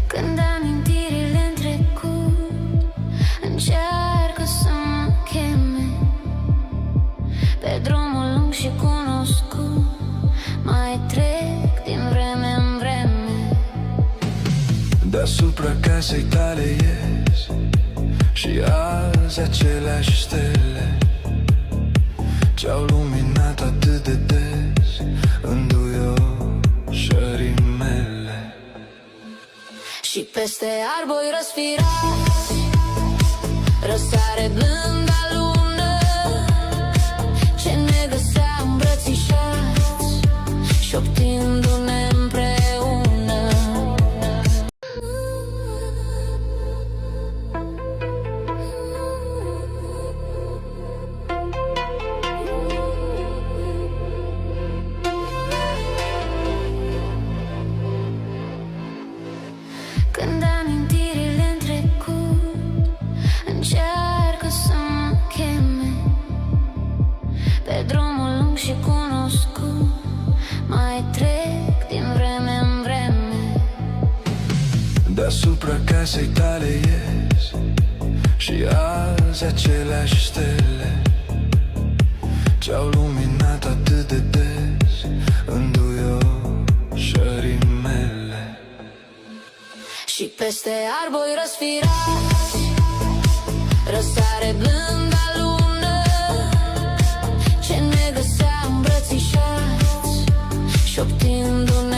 Când amintirile în trecut încearcă să mă cheme pe drumul lung și cunoscut, mai trec din vreme în vreme. Deasupra casei tale ies și azi aceleași stele ce-au luminat atât de des înduioșării mele. Și peste arbori răsfirați răsare blânda lună ce ne găsea îmbrățișați, șoptindu-ne împreună. Când amintirile în trecut încearcă să mă cheme pe drumul lung și cunoscut, mai trec din vreme în vreme. Deasupra casei tale ies și azi aceleași stele ce-au luminat atât de des înduioșării mele. Și peste arbori răsfirați răsare blânda lună ce ne găsea îmbrățișați, șoptindu-ne